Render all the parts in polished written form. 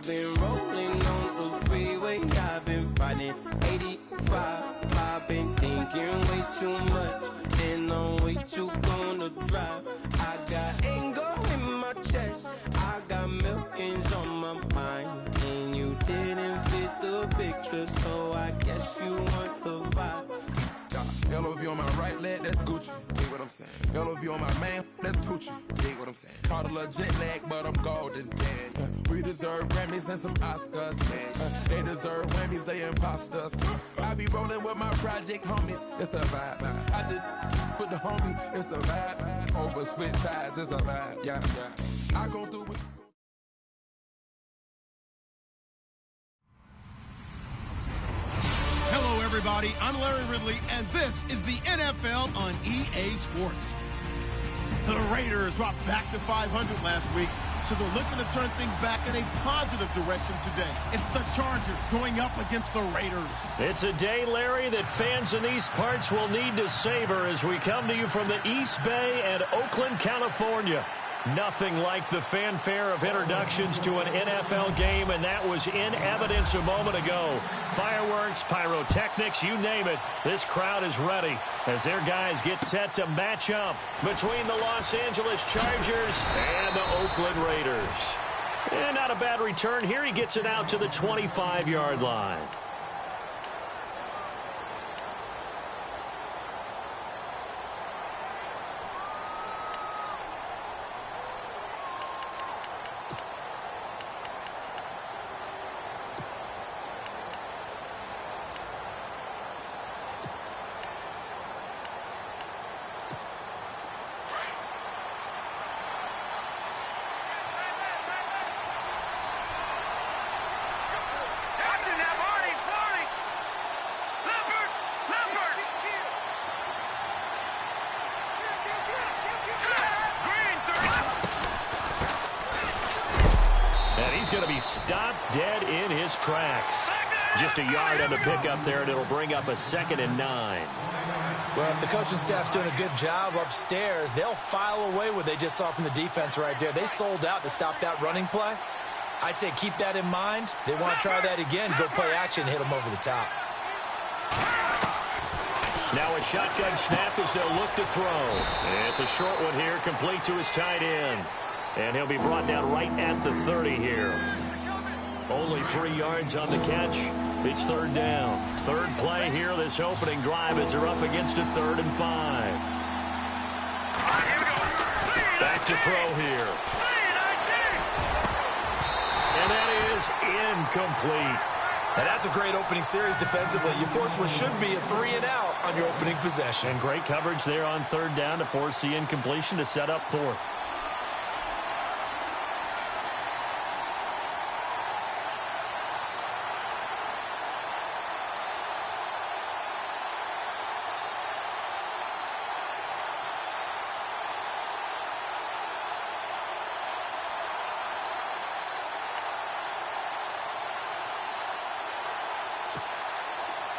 been rolling on the freeway, I've been riding 85. I've been thinking way too much, and I'm way too gonna drive. I got anger in my chest, I got millions on my mind, and you didn't fit the picture, so I guess you want the vibe. LOV on my right leg, that's Gucci. Dig what I'm saying? LOV on my man, that's Gucci. Dig what I'm saying? Caught a little jet lag, but I'm golden. Yeah. We deserve Grammys and some Oscars. They deserve Grammys, they imposters. I be rolling with my project homies, it's a vibe. I just put the homie, it's a vibe. Over switch sides, it's a vibe. Yeah. I go through with. Hello, everybody. I'm Larry Ridley, and this is the NFL on EA Sports. The Raiders dropped back to 500 last week, so they're looking to turn things back in a positive direction today. It's the Chargers going up against the Raiders. It's a day, Larry, that fans in these parts will need to savor as we come to you from the East Bay and Oakland, California. Nothing like the fanfare of introductions to an NFL game, and that was in evidence a moment ago. Fireworks, pyrotechnics, you name it. This crowd is ready as their guys get set to match up between the Los Angeles Chargers and the Oakland Raiders. And not a bad return here. He gets it out to the 25-yard line. Going to be stopped dead in his tracks. Just a yard on the pickup there, and it'll bring up a 2nd and 9. Well, if the coaching staff's doing a good job upstairs, they'll file away what they just saw from the defense right there. They sold out to stop that running play. I'd say keep that in mind. They want to try that again, go play action, hit them over the top. Now a shotgun snap as they'll look to throw. And it's a short one here, complete to his tight end. And he'll be brought down right at the 30 here. Only 3 yards on the catch. It's 3rd down. 3rd play here this opening drive as they're up against a 3rd and 5. Back to throw here. And that is incomplete. Now that's a great opening series defensively. You force what should be a 3 and out on your opening possession. And great coverage there on 3rd down to force the incompletion to set up 4th.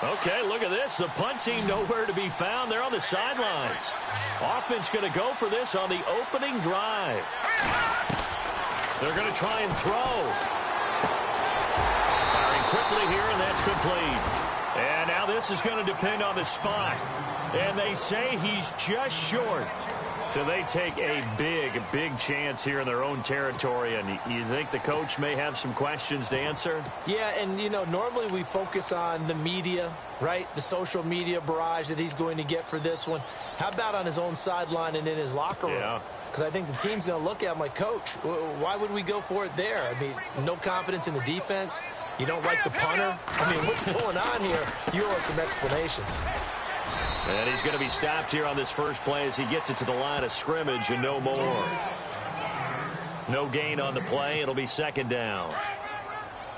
Okay, look at this. The punt team nowhere to be found. They're on the sidelines. Offense going to go for this on the opening drive. They're going to try and throw. Firing quickly here, and that's complete. And now this is going to depend on the spot. And they say he's just short. So they take a big chance here in their own territory. And you think the coach may have some questions to answer? Yeah, and, you know, normally we focus on the media, right? The social media barrage that he's going to get for this one. How about on his own sideline and in his locker room? Yeah. Because I think the team's going to look at him like, Coach, why would we go for it there? I mean, no confidence in the defense. You don't like the punter. I mean, what's going on here? You owe us some explanations. And he's going to be stopped here on this first play as he gets it to the line of scrimmage and no more. No gain on the play. It'll be 2nd down.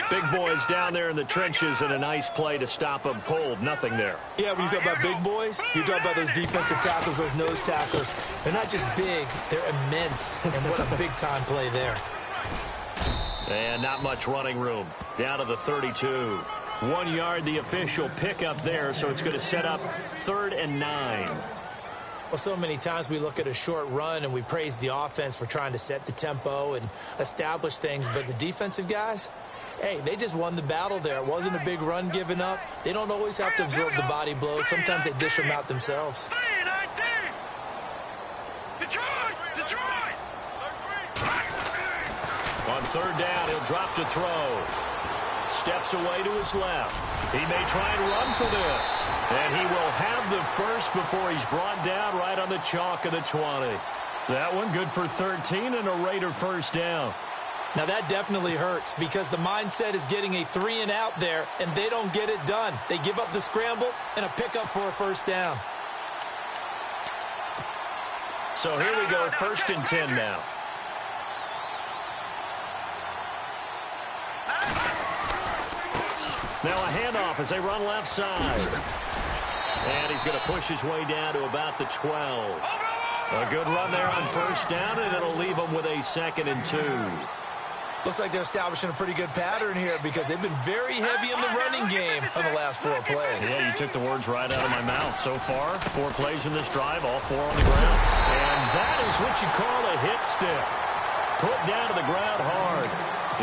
Big boys down there in the trenches, and a nice play to stop them cold. Nothing there. Yeah, when you talk about big boys, you talk about those defensive tackles, those nose tackles. They're not just big, they're immense. And what a big-time play there. And not much running room. Down to the 32. 1 yard, the official pickup there, so it's going to set up 3rd and 9. Well, so many times we look at a short run and we praise the offense for trying to set the tempo and establish things, but the defensive guys, hey, they just won the battle there. It wasn't a big run given up. They don't always have to absorb the body blows. Sometimes they dish them out themselves. On third down, he'll drop to throw. Steps away to his left. He may try and run for this. And he will have the first before he's brought down right on the chalk of the 20. That one good for 13 and a Raider first down. Now that definitely hurts because the mindset is getting a 3-and-out there, and they don't get it done. They give up the scramble and a pickup for a first down. So here we go, 1st and 10 now. Now a handoff as they run left side. And he's going to push his way down to about the 12. A good run there on first down, and it'll leave him with a 2nd and 2. Looks like they're establishing a pretty good pattern here because they've been very heavy in the running game on the last 4 plays. Yeah, you took the words right out of my mouth. So far, 4 plays in this drive, all 4 on the ground. And that is what you call a hit stick. Put down to the ground hard.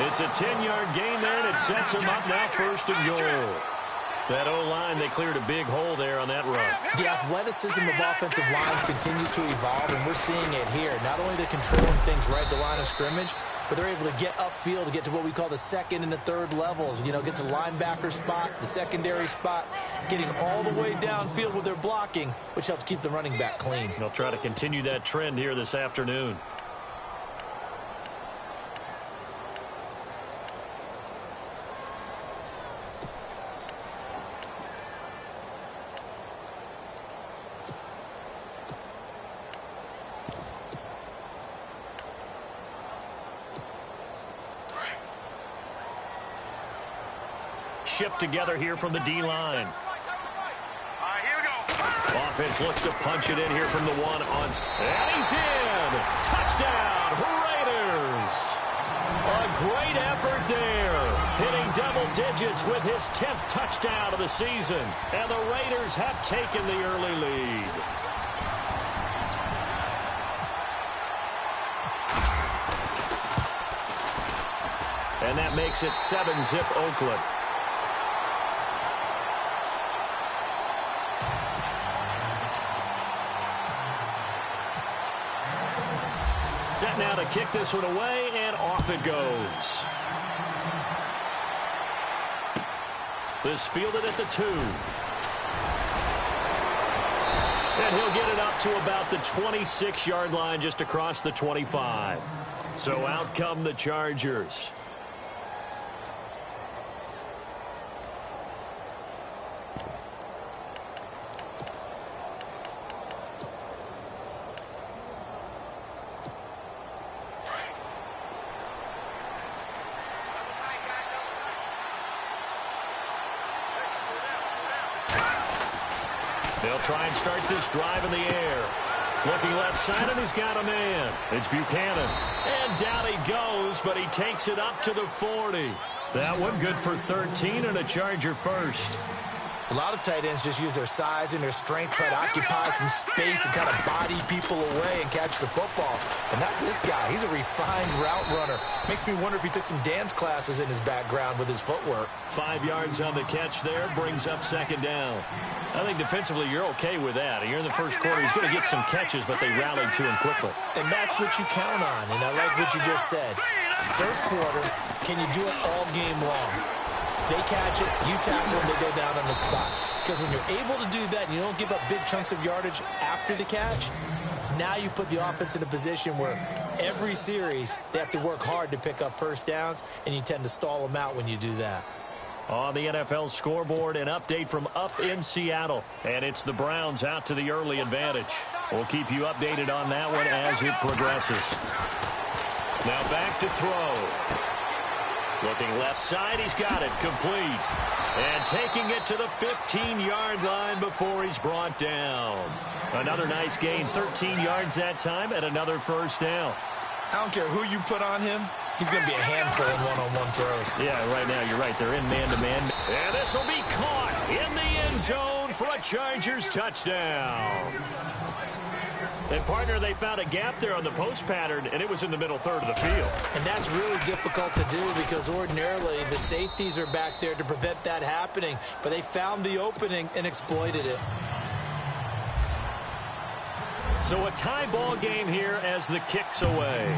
It's a 10-yard gain there, and it sets him up now 1st and goal. That O-line, they cleared a big hole there on that run. The athleticism of offensive lines continues to evolve, and we're seeing it here. Not only they're controlling things right at the line of scrimmage, but they're able to get upfield to get to what we call the 2nd and the 3rd levels. You know, get to linebacker spot, the secondary spot, getting all the way downfield with their blocking, which helps keep the running back clean. They'll try to continue that trend here this afternoon. Shift together here from the D-line. Offense looks to punch it in here from the 1 on. And he's in. Touchdown, Raiders. A great effort there. Hitting double digits with his 10th touchdown of the season. And the Raiders have taken the early lead. And that makes it 7-zip Oakland. Set now to kick this one away, and off it goes. This fielded at the 2. And he'll get it up to about the 26-yard line just across the 25. So out come the Chargers. They'll try and start this drive in the air. Looking left side, and he's got a man. It's Buchanan. And down he goes, but he takes it up to the 40. That one good for 13 and a Charger first. A lot of tight ends just use their size and their strength, try to occupy some space and kind of body people away and catch the football. But not this guy. He's a refined route runner. Makes me wonder if he took some dance classes in his background with his footwork. 5 yards on the catch there, brings up 2nd down. I think defensively you're okay with that. Here in the first quarter, he's going to get some catches, but they rallied to him quickly. And that's what you count on, and I like what you just said. First quarter, can you do it all game long? They catch it, you tackle them, they go down on the spot. Because when you're able to do that and you don't give up big chunks of yardage after the catch, now you put the offense in a position where every series they have to work hard to pick up first downs, and you tend to stall them out when you do that. On the NFL scoreboard, an update from up in Seattle. And it's the Browns out to the early advantage. We'll keep you updated on that one as it progresses. Now back to throw. Looking left side, he's got it, complete. And taking it to the 15-yard line before he's brought down. Another nice gain, 13 yards that time, and another first down. I don't care who you put on him. He's going to be a handful in one-on-one throws. Yeah, right now, you're right. They're in man-to-man. And this will be caught in the end zone for a Chargers touchdown. And, partner, they found a gap there on the post pattern, and it was in the middle third of the field. And that's really difficult to do because ordinarily the safeties are back there to prevent that happening. But they found the opening and exploited it. So a tie ball game here as the kick's away.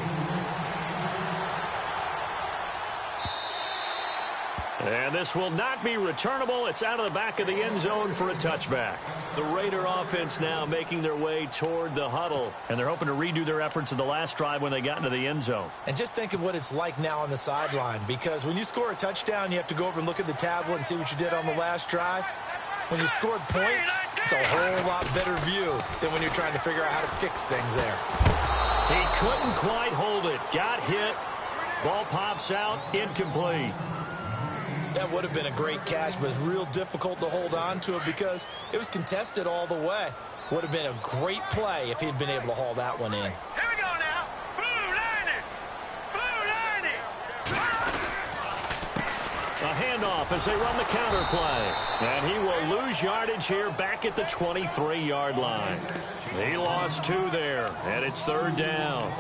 And this will not be returnable. It's out of the back of the end zone for a touchback. The Raider offense now making their way toward the huddle. And they're hoping to redo their efforts in the last drive when they got into the end zone. And just think of what it's like now on the sideline. Because when you score a touchdown, you have to go over and look at the tablet and see what you did on the last drive. When you scored points, it's a whole lot better view than when you're trying to figure out how to fix things there. He couldn't quite hold it. Got hit. Ball pops out. Incomplete. That would have been a great catch, but it's real difficult to hold on to it because it was contested all the way. Would have been a great play if he'd been able to haul that one in. Here we go now. Blue lining. A handoff as they run the counter play. And he will lose yardage here back at the 23-yard line. He lost 2 there, and it's third down.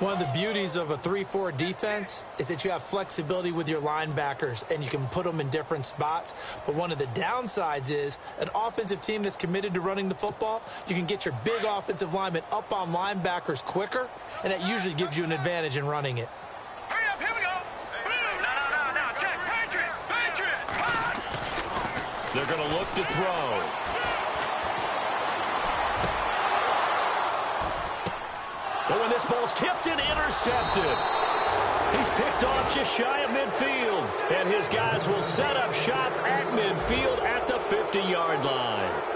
One of the beauties of a 3-4 defense is that you have flexibility with your linebackers and you can put them in different spots. But one of the downsides is an offensive team that's committed to running the football, you can get your big offensive linemen up on linebackers quicker, and that usually gives you an advantage in running it. Hurry up, here we go. No, check. Patriot. They're going to look to throw. But when this ball's tipped and intercepted, he's picked off just shy of midfield. And his guys will set up shop at midfield at the 50-yard line.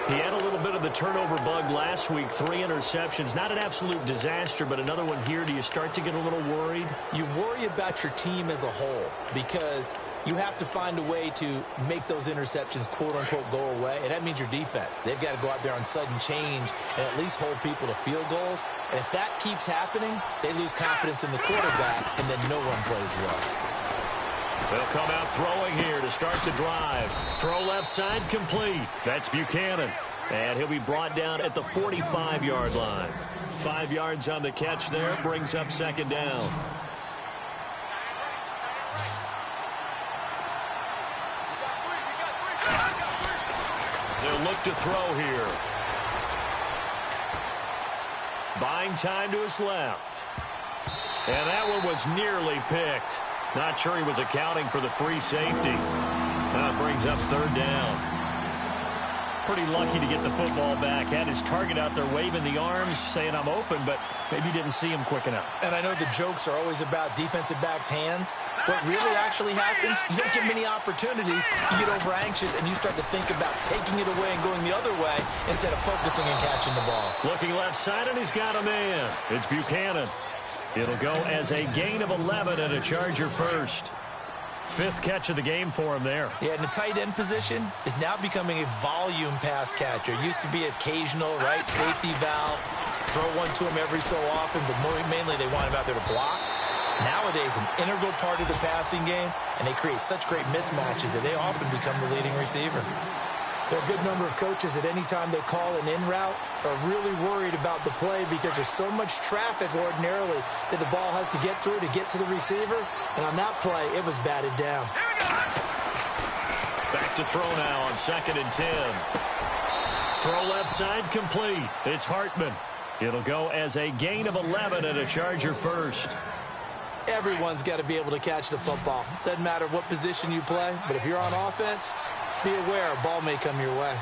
He had a little bit of the turnover bug last week, 3 interceptions. Not an absolute disaster, but another one here. Do you start to get a little worried? You worry about your team as a whole because you have to find a way to make those interceptions, quote-unquote, go away. And that means your defense. They've got to go out there on sudden change and at least hold people to field goals. And if that keeps happening, they lose confidence in the quarterback, and then no one plays well. They'll come out throwing here to start the drive. Throw left side complete. That's Buchanan. And he'll be brought down at the 45-yard line. 5 yards on the catch there. Brings up second down. They'll look to throw here. Buying time to his left. And that one was nearly picked. Not sure he was accounting for the free safety. That brings up third down. Pretty lucky to get the football back. Had his target out there waving the arms, saying I'm open, but maybe didn't see him quick enough. And I know the jokes are always about defensive backs' hands. What really actually happens, you don't get many opportunities. You get over anxious, and you start to think about taking it away and going the other way instead of focusing and catching the ball. Looking left side, and he's got a man. It's Buchanan. It'll go as a gain of 11 and a Charger first. 5th catch of the game for him there. Yeah, and the tight end position is now becoming a volume pass catcher. Used to be occasional, right, safety valve, throw one to him every so often, but mainly they want him out there to block. Nowadays, an integral part of the passing game, and they create such great mismatches that they often become the leading receiver. There are a good number of coaches at any time they call an in route are really worried about the play because there's so much traffic ordinarily that the ball has to get through to get to the receiver. And on that play, it was batted down. Back to throw now on 2nd and 10. Throw left side complete. It's Hartman. It'll go as a gain of 11 and a Charger first. Everyone's got to be able to catch the football. Doesn't matter what position you play, but if you're on offense, be aware a ball may come your way.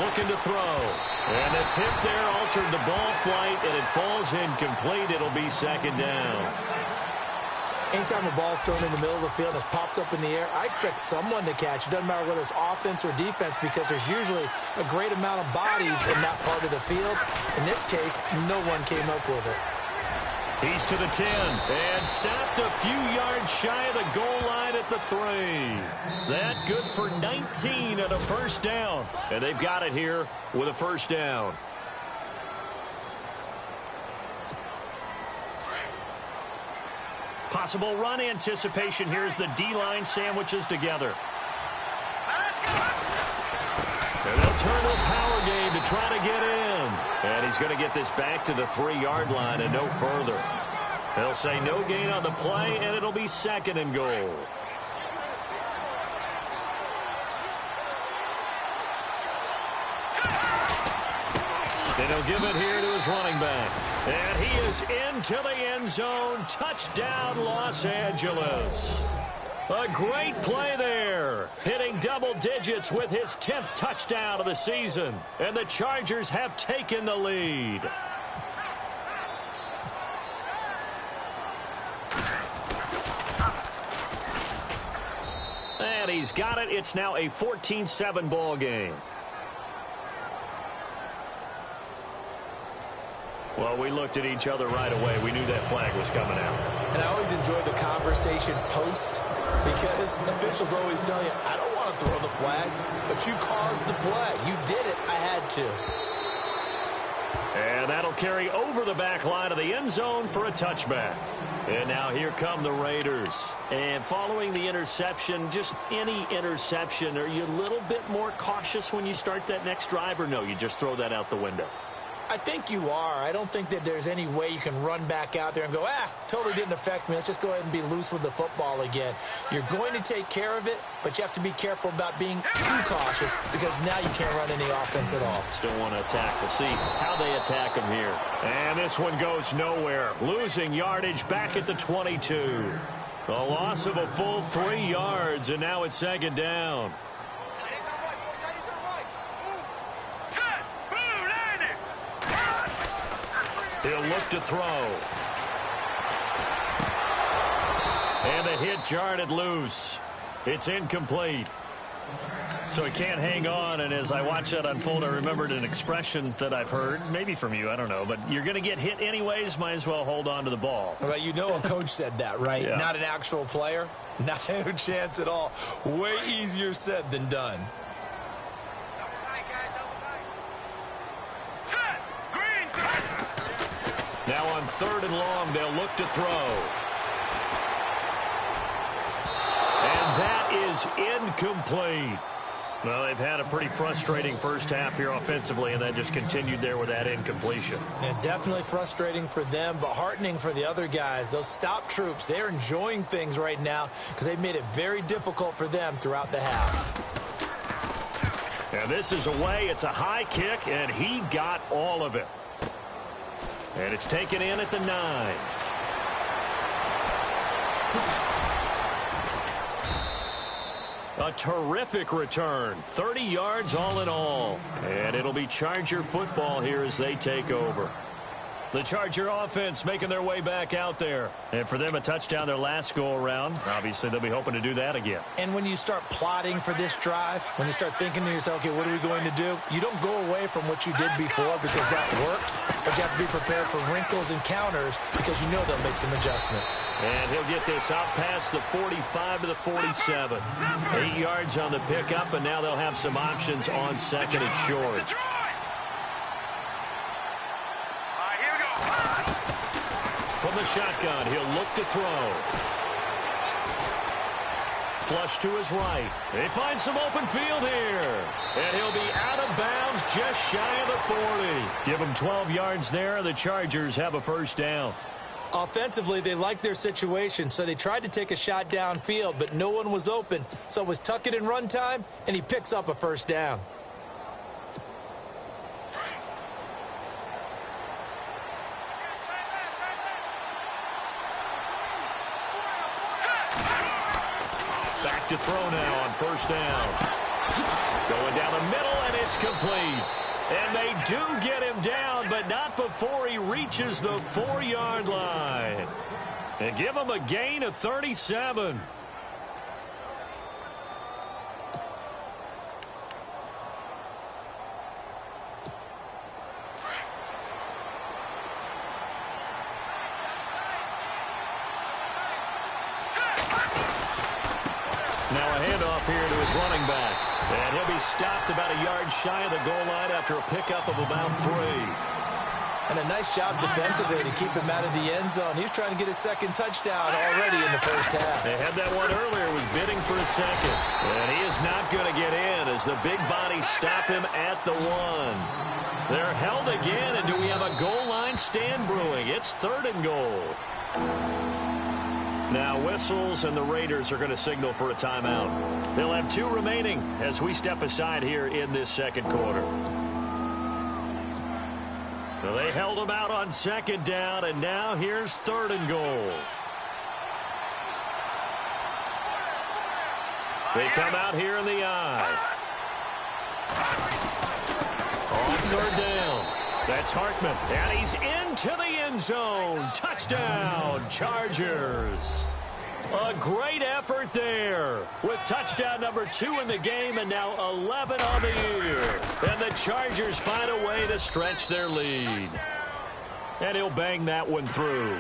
Looking to throw. And the tip there altered the ball flight, and it falls incomplete. It'll be second down. Anytime a ball's thrown in the middle of the field and it's popped up in the air, I expect someone to catch. It doesn't matter whether it's offense or defense because there's usually a great amount of bodies in that part of the field. In this case, no one came up with it. He's to the 10 and stopped a few yards shy of the goal line at the 3. That good for 19 and a first down. And they've got it here with a first down. Possible run anticipation here as the D-line sandwiches together. And they'll turn their power game to try to get in. And he's going to get this back to the 3-yard line and no further. They'll say no gain on the play, and it'll be 2nd and goal. And he'll give it here to his running back. And he is into the end zone. Touchdown, Los Angeles. A great play there. Hitting double digits with his 10th touchdown of the season. And the Chargers have taken the lead. And he's got it. It's now a 14-7 ball game. Well, we looked at each other right away. We knew that flag was coming out. And I always enjoy the conversation post because officials always tell you, I don't want to throw the flag, but you caused the play. You did it. I had to. And that'll carry over the back line of the end zone for a touchback. And now here come the Raiders. And following the interception, just any interception, are you a little bit more cautious when you start that next drive, or no, you just throw that out the window? I think you are. I don't think that there's any way you can run back out there and go, totally didn't affect me. Let's just go ahead and be loose with the football again. You're going to take care of it, but you have to be careful about being too cautious because now you can't run any offense at all. Still want to attack. We'll see how they attack him here. And this one goes nowhere. Losing yardage back at the 22. A loss of a full 3 yards, and now it's 2nd down. He'll look to throw. And the hit jarred it loose. It's incomplete. So he can't hang on, and as I watch that unfold, I remembered an expression that I've heard, maybe from you, I don't know, but you're going to get hit anyways, might as well hold on to the ball. Well, you know a coach said that, right? Yeah. Not an actual player. Not a chance at all. Way easier said than done. Now on 3rd and long, they'll look to throw. And that is incomplete. Well, they've had a pretty frustrating first half here offensively, and that just continued there with that incompletion. Yeah, definitely frustrating for them, but heartening for the other guys. Those stop troops, they're enjoying things right now because they've made it very difficult for them throughout the half. And this is away. It's a high kick, and he got all of it. And it's taken in at the 9. A terrific return. 30 yards all in all. And it'll be Charger football here as they take over. The Charger offense making their way back out there. And for them, a touchdown their last go-around. Obviously, they'll be hoping to do that again. And when you start plotting for this drive, when you start thinking to yourself, okay, what are we going to do? You don't go away from what you did before because that worked. But you have to be prepared for wrinkles and counters because you know they'll make some adjustments. And he'll get this out past the 45 to the 47. 8 yards on the pickup, and now they'll have some options on 2nd and short. From the shotgun, he'll look to throw. Flush to his right. They find some open field here. And he'll be out of bounds just shy of the 40. Give him 12 yards there. The Chargers have a first down. Offensively, they liked their situation, so they tried to take a shot downfield, but no one was open. So it was tuck it in run time, and he picks up a first down. Back to throw now on first down. Going down the middle, and it's complete. And they do get him down, but not before he reaches the 4-yard line. And give him a gain of 37. Now a handoff here to his running back. And he'll be stopped about a yard shy of the goal line after a pickup of about 3. And And a nice job defensively to keep him out of the end zone. He was trying to get his second touchdown already in the first half. They had that one earlier, was bidding for a second. And he is not going to get in as the big bodies stop him at the 1. They're held again, and do we have a goal line stand brewing? It's 3rd and goal. Now whistles, and the Raiders are going to signal for a timeout. They'll have 2 remaining as we step aside here in this second quarter. So they held him out on 2nd down, and now here's 3rd and goal. They come out here in the eye. On 3rd down. That's Hartman, and he's into the end zone. Touchdown, Chargers. A great effort there with touchdown number 2 in the game and now 11 on the year. And the Chargers find a way to stretch their lead. And he'll bang that one through.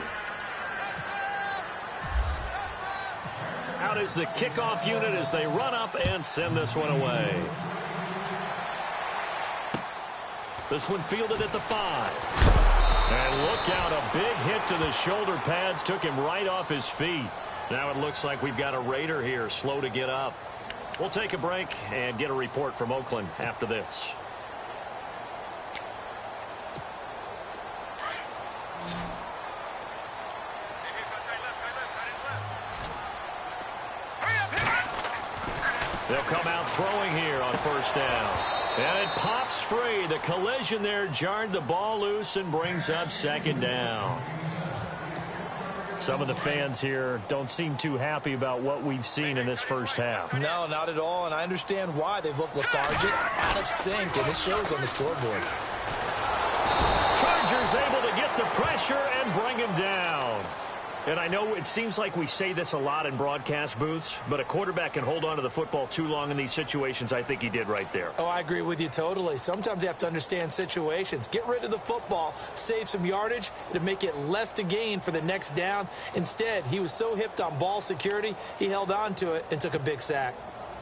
Out is the kickoff unit as they run up and send this one away. This one fielded at the 5. And look out, a big hit to the shoulder pads took him right off his feet. Now it looks like we've got a Raider here, slow to get up. We'll take a break and get a report from Oakland after this. They'll come out throwing here on 1st down. And it pops free. The collision there jarred the ball loose and brings up 2nd down. Some of the fans here don't seem too happy about what we've seen in this first half. No, not at all, and I understand why. They've looked lethargic, out of sync, and it shows on the scoreboard. Chargers able to get the pressure and bring him down. And I know it seems like we say this a lot in broadcast booths, but a quarterback can hold on to the football too long in these situations. I think he did right there. Oh, I agree with you totally. Sometimes you have to understand situations. Get rid of the football, save some yardage to make it less to gain for the next down. Instead, he was so hipped on ball security, he held on to it and took a big sack.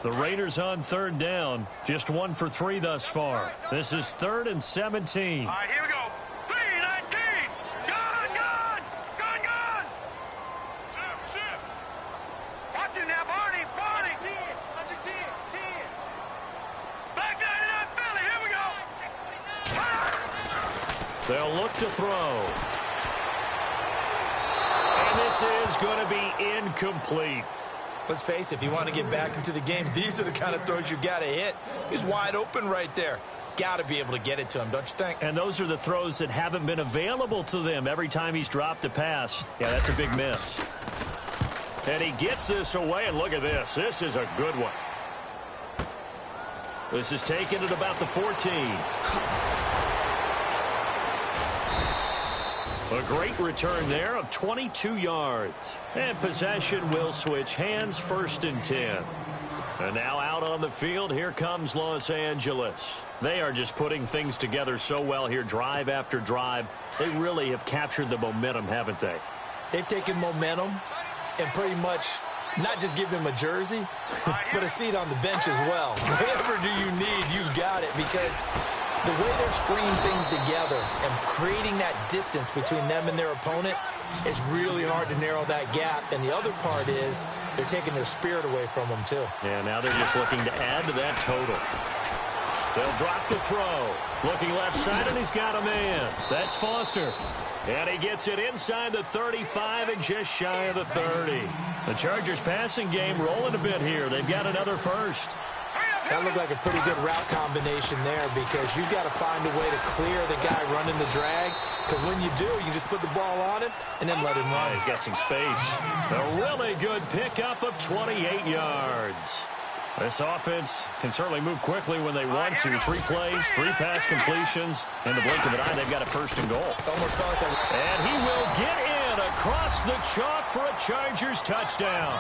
The Raiders on 3rd down, just 1 for 3 thus far. This is 3rd and 17. All right, here we go. 3-19. Gone. Watch him now, Barney. 10. Under 10. Back down in that Philly. Here we go. They'll look to throw. And this is going to be incomplete. Let's face it, if you want to get back into the game, these are the kind of throws you got to hit. He's wide open right there. Got to be able to get it to him, don't you think? And those are the throws that haven't been available to them every time he's dropped a pass. Yeah, that's a big miss. And he gets this away, and look at this. This is a good one. This is taken at about the 14. A great return there of 22 yards. And possession will switch hands, 1st and 10. And now out on the field, here comes Los Angeles. They are just putting things together so well here, drive after drive. They really have captured the momentum, haven't they? They've taken momentum and pretty much not just give him a jersey, but a seat on the bench as well. Whatever do you need, you've got it, because the way they're stringing things together and creating that distance between them and their opponent, it's really hard to narrow that gap. And the other part is they're taking their spirit away from them, too. Yeah, now they're just looking to add to that total. They'll drop the throw. Looking left side, and he's got a man. That's Foster. And he gets it inside the 35 and just shy of the 30. The Chargers passing game rolling a bit here. They've got another first. That looked like a pretty good route combination there, because you've got to find a way to clear the guy running the drag, because when you do, you just put the ball on him and then let him run. He's got some space. A really good pickup of 28 yards. This offense can certainly move quickly when they want to. 3 plays, 3 pass completions. In the blink of an eye, they've got a 1st and goal. Almost felt like that. And he will get in across the chalk for a Chargers touchdown.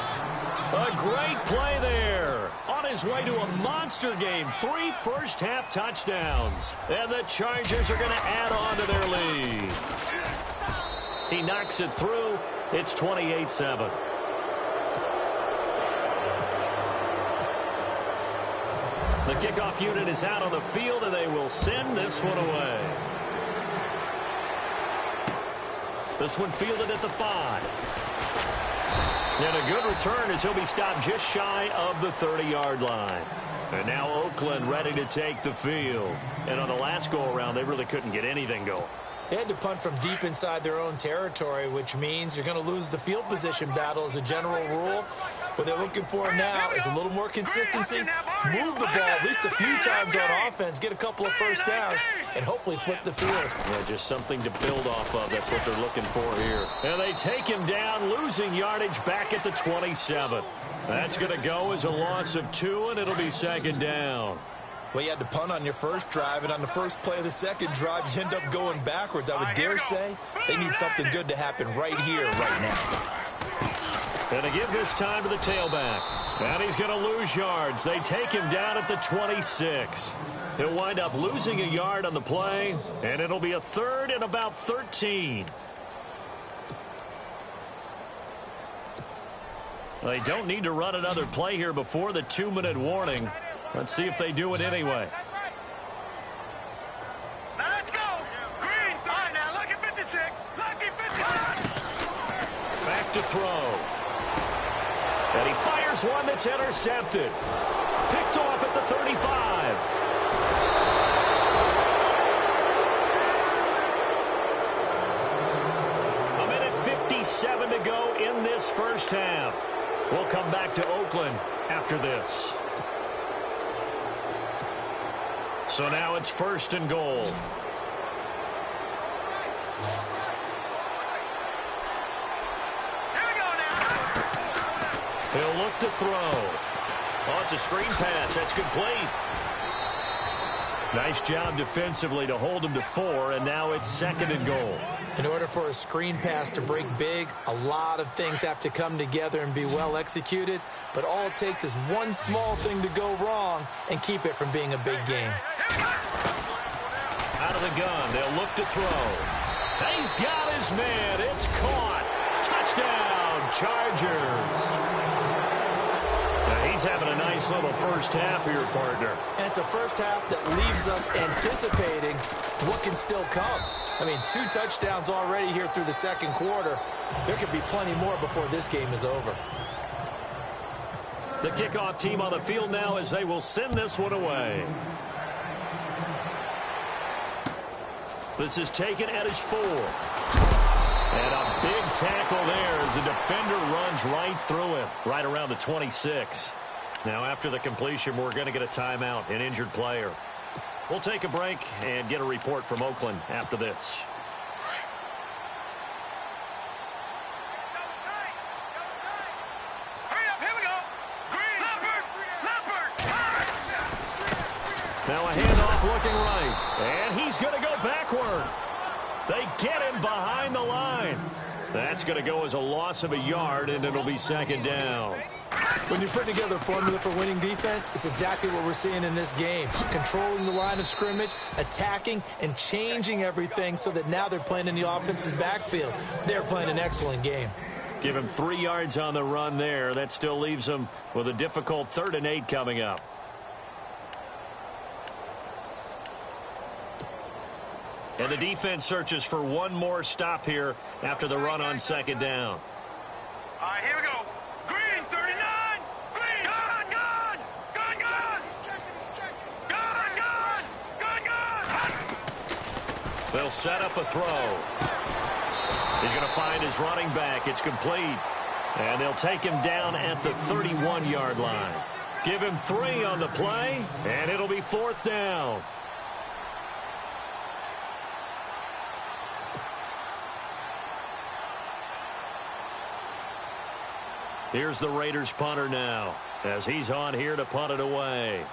A great play there. On his way to a monster game. 3 first-half touchdowns. And the Chargers are going to add on to their lead. He knocks it through. It's 28-7. The kickoff unit is out on the field, and they will send this one away. This one fielded at the 5. And a good return as he'll be stopped just shy of the 30-yard line. And now Oakland ready to take the field. And on the last go-around, they really couldn't get anything going. They had to punt from deep inside their own territory, which means you're going to lose the field position battle as a general rule. What they're looking for now is a little more consistency, move the ball at least a few times on offense, get a couple of first downs, and hopefully flip the field. Yeah, just something to build off of. That's what they're looking for here. And they take him down, losing yardage back at the 27. That's going to go as a loss of 2, and it'll be second down. Well, you had to punt on your first drive, and on the first play of the second drive, you end up going backwards. I would dare say they need something good to happen right here, right now. And to give this time to the tailback. And he's going to lose yards. They take him down at the 26. He'll wind up losing a yard on the play, and it'll be a 3rd and about 13. They don't need to run another play here before the 2-minute warning. Let's see if they do it anyway. Now let's go. Green. All right, now lucky 56. Lucky 56. Back to throw. And he fires one that's intercepted. Picked off at the 35. A minute 57 to go in this first half. We'll come back to Oakland after this. So now it's 1st and goal. Here we go now. He'll look to throw. Oh, it's a screen pass. That's complete. Nice job defensively to hold him to 4, and now it's 2nd and goal. In order for a screen pass to break big, a lot of things have to come together and be well executed, but all it takes is one small thing to go wrong and keep it from being a big game. Out of the gun, they'll look to throw. He's got his man. It's caught. Touchdown, Chargers. Now he's having a nice little first half here, partner. And it's a first half that leaves us anticipating what can still come. I mean, 2 touchdowns already here through the second quarter. There could be plenty more before this game is over. The kickoff team on the field now as they will send this one away. This is taken at his 4. And a big tackle there as the defender runs right through him, right around the 26. Now after the completion, we're going to get a timeout, an injured player. We'll take a break and get a report from Oakland after this. Hurry up, here we go. Green. Leopard. Now a handoff looking right. And he's going to go backward. They get him behind the line. That's going to go as a loss of a yard, and it'll be 2nd down. When you put together a formula for winning defense, it's exactly what we're seeing in this game. Controlling the line of scrimmage, attacking, and changing everything so that now they're playing in the offense's backfield. They're playing an excellent game. Give him 3 yards on the run there. That still leaves him with a difficult 3rd and 8 coming up. And the defense searches for one more stop here after the run on 2nd down. All right, here we go. Green, 39. Green. Gun, gun. Gun, gun. Gun, gun. Gun, gun. They'll set up a throw. He's going to find his running back. It's complete. And they'll take him down at the 31-yard line. Give him 3 on the play, and it'll be 4th down. Here's the Raiders punter now as he's on here to punt it away.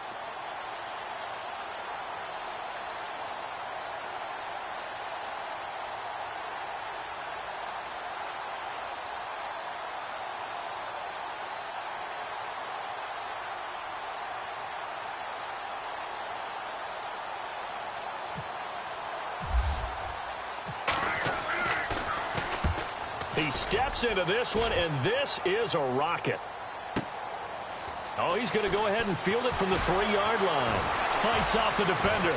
He steps into this one, and this is a rocket. Oh, he's going to go ahead and field it from the 3-yard line. Fights off the defender.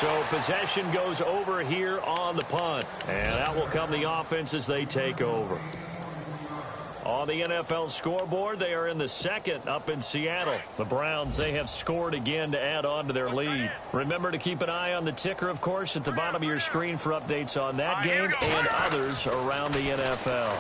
So possession goes over here on the punt. And out will come the offense as they take over. On the NFL scoreboard, they are in the second up in Seattle. The Browns, they have scored again to add on to their lead. Remember to keep an eye on the ticker, of course, at the bottom of your screen for updates on that game and others around the NFL.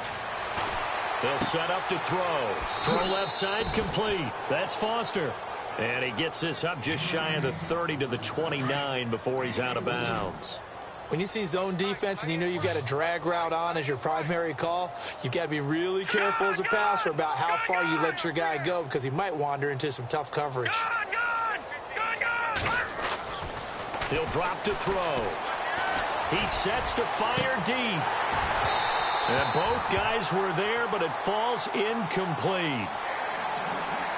They'll set up to throw. Throw left side complete. That's Foster. And he gets this up just shy of the 30 to the 29 before he's out of bounds. When you see zone defense and you know you've got a drag route on as your primary call, you've got to be really careful as a passer about how far you let your guy go because he might wander into some tough coverage. He'll drop to throw. He sets to fire deep. And both guys were there, but it falls incomplete.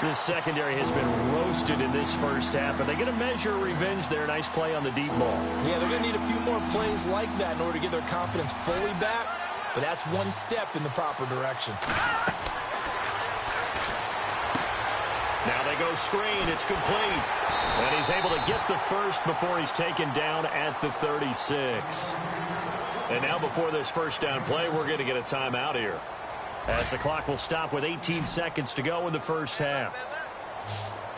This secondary has been roasted in this first half, but they get a measure of revenge there. Nice play on the deep ball. Yeah, they're going to need a few more plays like that in order to get their confidence fully back, but that's one step in the proper direction. Now they go screen. It's complete. And he's able to get the first before he's taken down at the 36. And now before this first down play, we're going to get a timeout here, as the clock will stop with 18 seconds to go in the first half.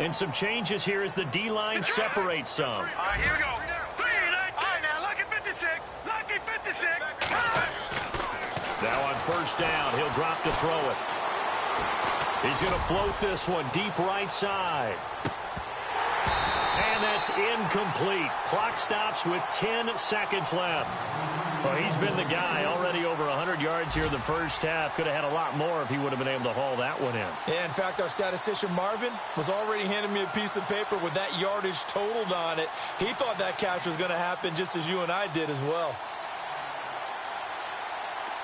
And some changes here as the D-line separates some. All right, here we go. 3, 19. All right, now, lucky 56. Lucky 56. Now on first down, he'll drop to throw it. He's going to float this one deep right side. And that's incomplete. Clock stops with 10 seconds left. Well, he's been the guy, already over 100 yards here in the first half. Could have had a lot more if he would have been able to haul that one in. Yeah, in fact, our statistician Marvin was already handing me a piece of paper with that yardage totaled on it. He thought that catch was going to happen just as you and I did as well.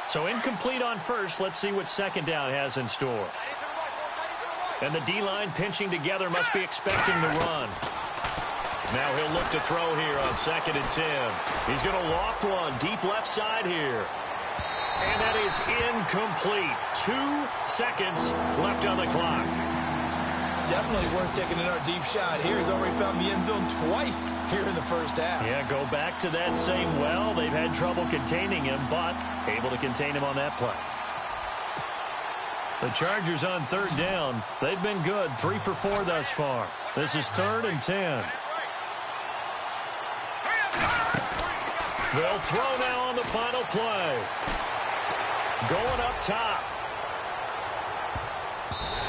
So incomplete on first. Let's see what second down has in store. And the D-line pinching together, must be expecting the run. Now he'll look to throw here on 2nd and 10. He's going to loft one deep left side here. And that is incomplete. 2 seconds left on the clock. Definitely worth taking another deep shot here. He's already found the end zone twice here in the first half. Yeah, go back to that same well. They've had trouble containing him, but able to contain him on that play. The Chargers on 3rd down. They've been good. 3 for 4 thus far. This is 3rd and 10. They'll throw now on the final play. Going up top.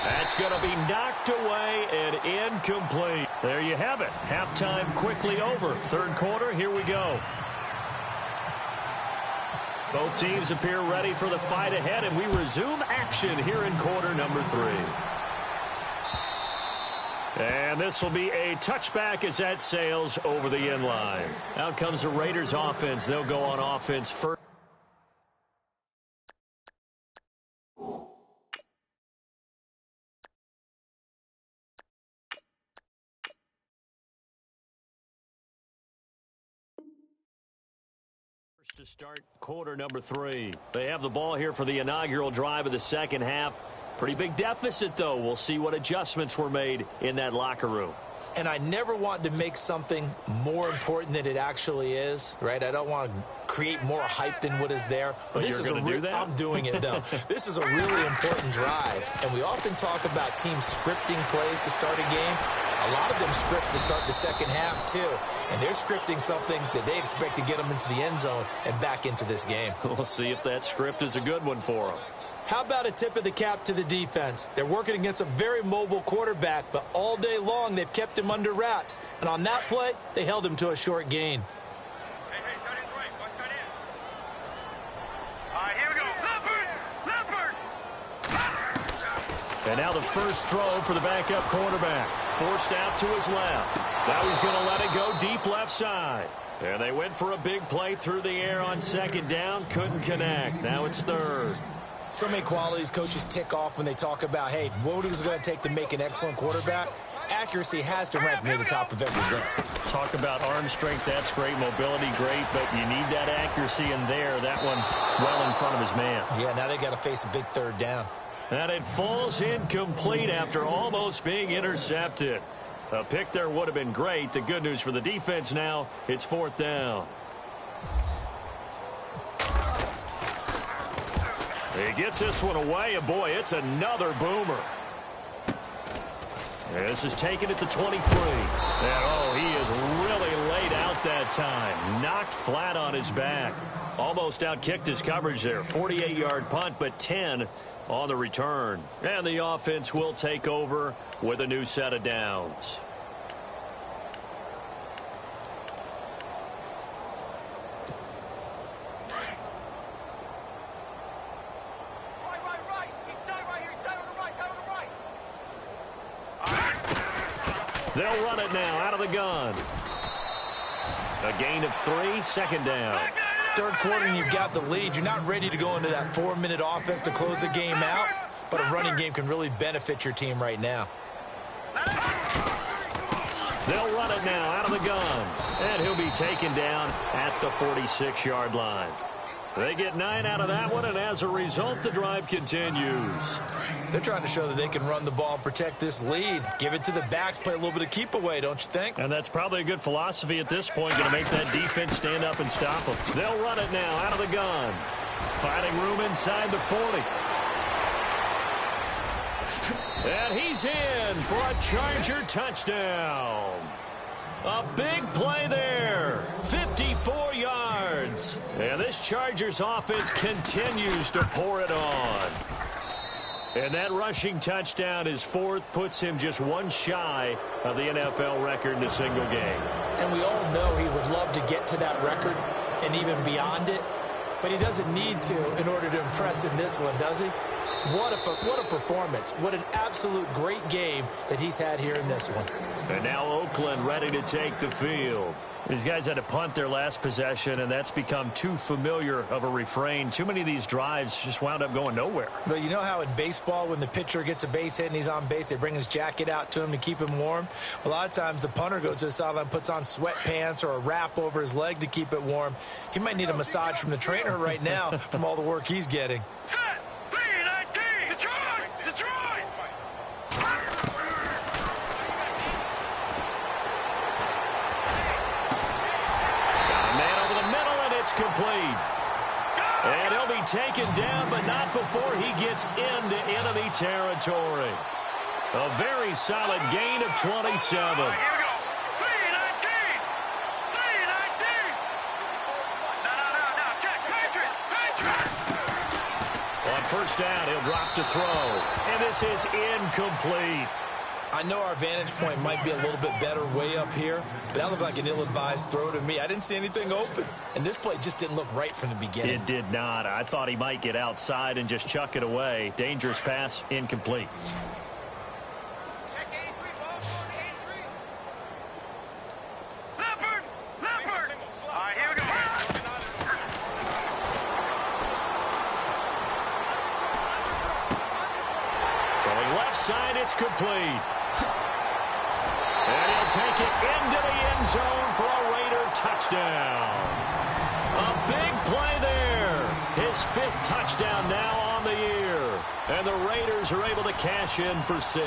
That's going to be knocked away and incomplete. There you have it. Halftime quickly over. 3rd quarter, here we go. Both teams appear ready for the fight ahead, and we resume action here in quarter number 3. And this will be a touchback as that sails over the end line. Out comes the Raiders offense. They'll go on offense first. To start quarter number 3. They have the ball here for the inaugural drive of the second half. Pretty big deficit, though. We'll see what adjustments were made in that locker room. And I never want to make something more important than it actually is, right? I don't want to create more hype than what is there. But this is going to do that? I'm doing it, though. This is a really important drive. And we often talk about teams scripting plays to start a game. A lot of them script to start the second half, too. And they're scripting something that they expect to get them into the end zone and back into this game. We'll see if that script is a good one for them. How about a tip of the cap to the defense? They're working against a very mobile quarterback, but all day long they've kept him under wraps. And on that play, they held him to a short gain. Hey, tight end's right. Watch tight end. All right, here we go. Leopard! And now the first throw for the backup quarterback. Forced out to his left. Now he's going to let it go deep left side. And they went for a big play through the air on 2nd down. Couldn't connect. Now it's 3rd. So many qualities coaches tick off when they talk about, hey, what is it going to take to make an excellent quarterback? Accuracy has to rank near the top of every list. Talk about arm strength, that's great. Mobility, great, but you need that accuracy in there. That one well in front of his man. Yeah, now they got to face a big 3rd down. And it falls incomplete after almost being intercepted. A pick there would have been great. The good news for the defense now, it's 4th down. He gets this one away, and boy, it's another boomer. This is taken at the 23. And, oh, he is really laid out that time. Knocked flat on his back. Almost outkicked his coverage there. 48-yard punt, but 10 on the return. And the offense will take over with a new set of downs. They'll run it now out of the gun. A gain of 3, 2nd down. Third quarter and you've got the lead. You're not ready to go into that 4-minute offense to close the game out, but a running game can really benefit your team right now. They'll run it now out of the gun, and he'll be taken down at the 46-yard line. They get 9 out of that one, and as a result, the drive continues. They're trying to show that they can run the ball and protect this lead. Give it to the backs, play a little bit of keep away, don't you think? And that's probably a good philosophy at this point, going to make that defense stand up and stop them. They'll run it now out of the gun. Finding room inside the 40. And he's in for a Charger touchdown. A big play there. 54 yards. And this Chargers offense continues to pour it on. And that rushing touchdown, his 4th, puts him just 1 shy of the NFL record in a single game. And we all know he would love to get to that record and even beyond it. But he doesn't need to in order to impress in this one, does he? What a performance. What an absolute great game that he's had here in this one. And now Oakland ready to take the field. These guys had to punt their last possession, and that's become too familiar of a refrain. Too many of these drives just wound up going nowhere. But you know how in baseball, when the pitcher gets a base hit and he's on base, they bring his jacket out to him to keep him warm? A lot of times the punter goes to the sideline, puts on sweatpants or a wrap over his leg to keep it warm. He might need a massage from the trainer right now from all the work he's getting. Complete. And he'll be taken down, but not before he gets into enemy territory. A very solid gain of 27. Here we go. 319. 319. No. Check. Patriot. On 1st down, he'll drop to throw. And this is incomplete. I know our vantage point might be a little bit better way up here, but that looked like an ill-advised throw to me. I didn't see anything open, and this play just didn't look right from the beginning. It did not. I thought he might get outside and just chuck it away. Dangerous pass, incomplete. Check 83, ball, 83. Leopard. All right, here we go. Throwing left side, it's complete. And he'll take it into the end zone for a Raider touchdown. A big play there. His 5th touchdown now on the year. And the Raiders are able to cash in for 6.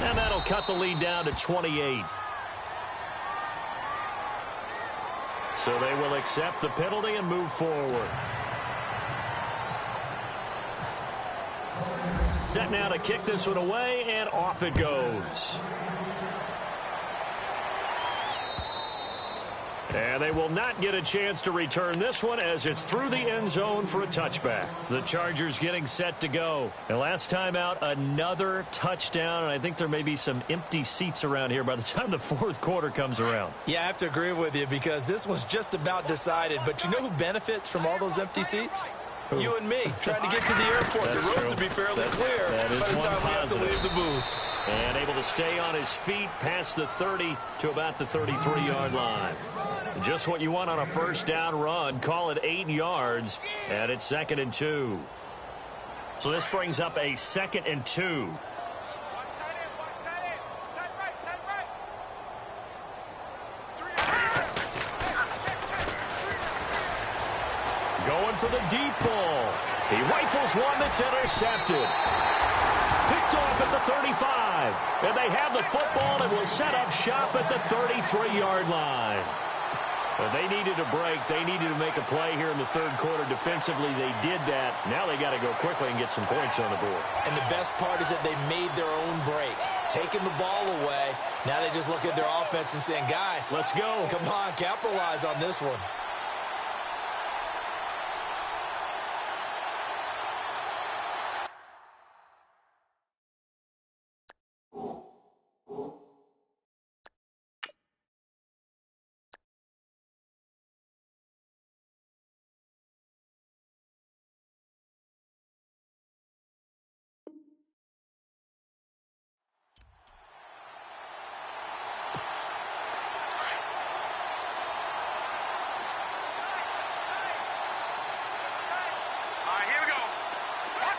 And that'll cut the lead down to 28. So they will accept the penalty and move forward. Set now to kick this one away, and off it goes. And they will not get a chance to return this one as it's through the end zone for a touchback. The Chargers getting set to go. And last time out, another touchdown, and I think there may be some empty seats around here by the time the 4th quarter comes around. Yeah, I have to agree with you because this one's just about decided. But you know who benefits from all those empty seats? Who? You and me, trying to get to the airport. That's the roads true. will be fairly That clear is by the one time we have to positive. leave the booth. And able to stay on his feet past the 30 to about the 33-yard line. Just what you want on a 1st down run. Call it 8 yards, and it's 2nd and 2. So this brings up a 2nd and 2. Going for the deep ball. He rifles one that's intercepted. Picked off at the 35. And they have the football and will set up shop at the 33-yard line. Well, they needed a break. They needed to make a play here in the third quarter. Defensively, they did that. Now they got to go quickly and get some points on the board. And the best part is that they made their own break. Taking the ball away. Now they just look at their offense and saying, guys, let's go. Come on, capitalize on this one.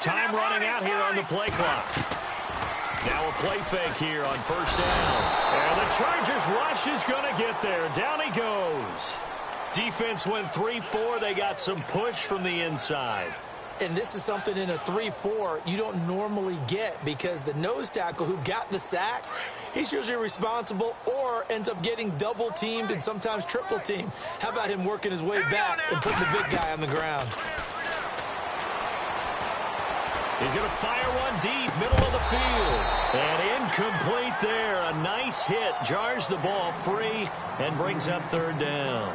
Time running out here on the play clock. Now a play fake here on first down. And the Chargers rush is going to get there. Down he goes. Defense went 3-4. They got some push from the inside. And this is something in a 3-4 you don't normally get because the nose tackle who got the sack, he's usually responsible or ends up getting double-teamed and sometimes triple-teamed. How about him working his way back and putting the big guy on the ground? He's going to fire one deep, middle of the field. And incomplete there. A nice hit. Jars the ball free and brings up third down.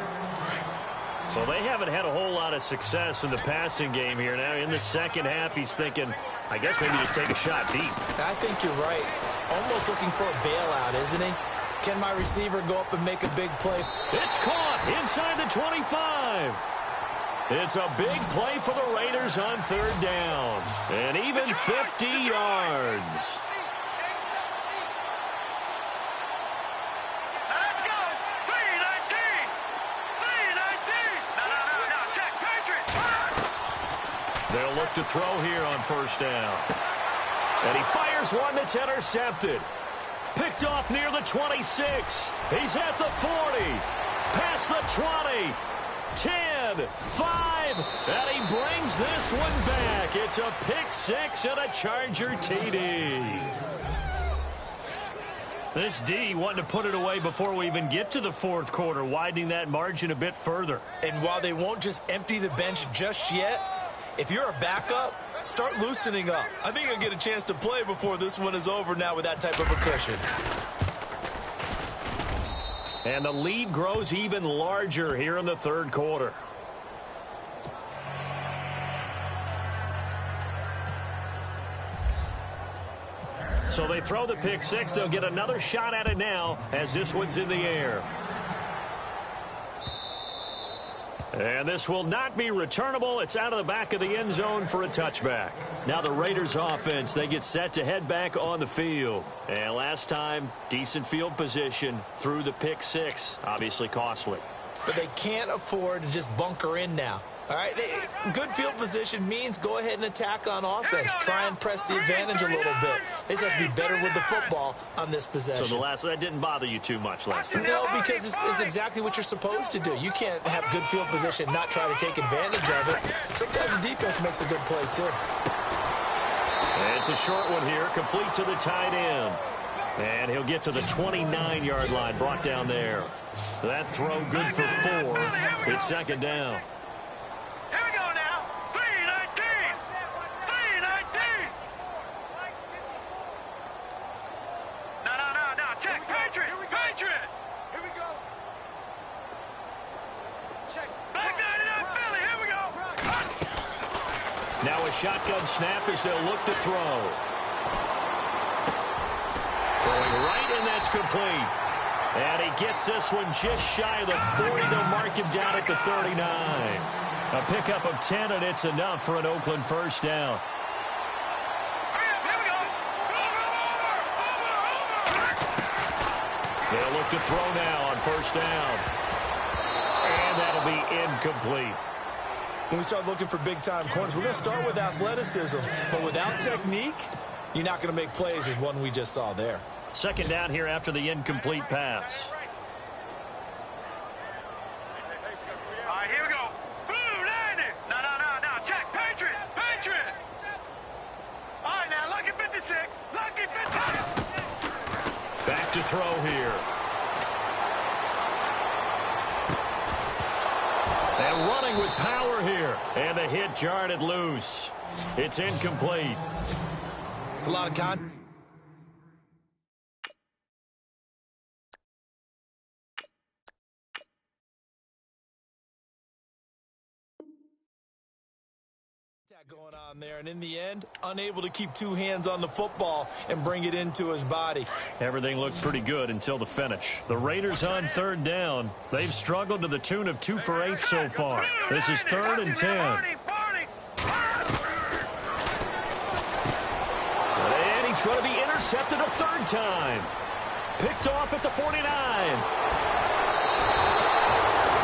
Well, they haven't had a whole lot of success in the passing game here. Now in the second half, he's thinking, I guess maybe just take a shot deep. I think you're right. Almost looking for a bailout, isn't he? Can my receiver go up and make a big play? It's caught inside the 25. It's a big play for the Raiders on third down. And even 50 yards. Let's go. 3-19. 3-19. No, check. Patriots. They'll look to throw here on first down. And he fires one that's intercepted. Picked off near the 26. He's at the 40. Past the 20. 10, 5, and he brings this one back. It's a pick six and a Charger TD. This D wanting to put it away before we even get to the fourth quarter, widening that margin a bit further. And while they won't just empty the bench just yet, if you're a backup, start loosening up. I think you'll get a chance to play before this one is over now with that type of a cushion. And the lead grows even larger here in the third quarter. So they throw the pick six. They'll get another shot at it now as this one's in the air. And this will not be returnable. It's out of the back of the end zone for a touchback. Now the Raiders offense, they get set to head back on the field. And last time, decent field position through the pick six. Obviously costly. But they can't afford to just bunker in now. All right, good field position means go ahead and attack on offense. Try and press the advantage a little bit. They just have to be better with the football on this possession. So that didn't bother you too much last time? No, because it's exactly what you're supposed to do. You can't have good field position, not try to take advantage of it. Sometimes the defense makes a good play, too. And it's a short one here, complete to the tight end. And he'll get to the 29-yard line, brought down there. That throw good for 4. It's second down. Here we go now. 3-19. 3-19. No. Check. Patriot. Patriot. Here we go. Check. Back 99 Philly. Here we go. Now a shotgun snap as they'll look to throw. Throwing right, and that's complete. And he gets this one just shy of the 40. They'll mark him down at the 39. A pickup of 10, and it's enough for an Oakland first down. Here we go. They'll look to throw now on first down. And that'll be incomplete. When we start looking for big-time corners, we're going to start with athleticism. But without technique, you're not going to make plays as one we just saw there. Second down here after the incomplete pass. All right, here we go. Blue 90. back to throw here. And running with power here. And the hit jarred it loose. It's incomplete. It's a lot of contact going on there, and in the end, unable to keep two hands on the football and bring it into his body. Everything looked pretty good until the finish. The Raiders on third down. They've struggled to the tune of 2 for 8 so far. This is 3rd and 10. And he's going to be intercepted a third time. Picked off at the 49.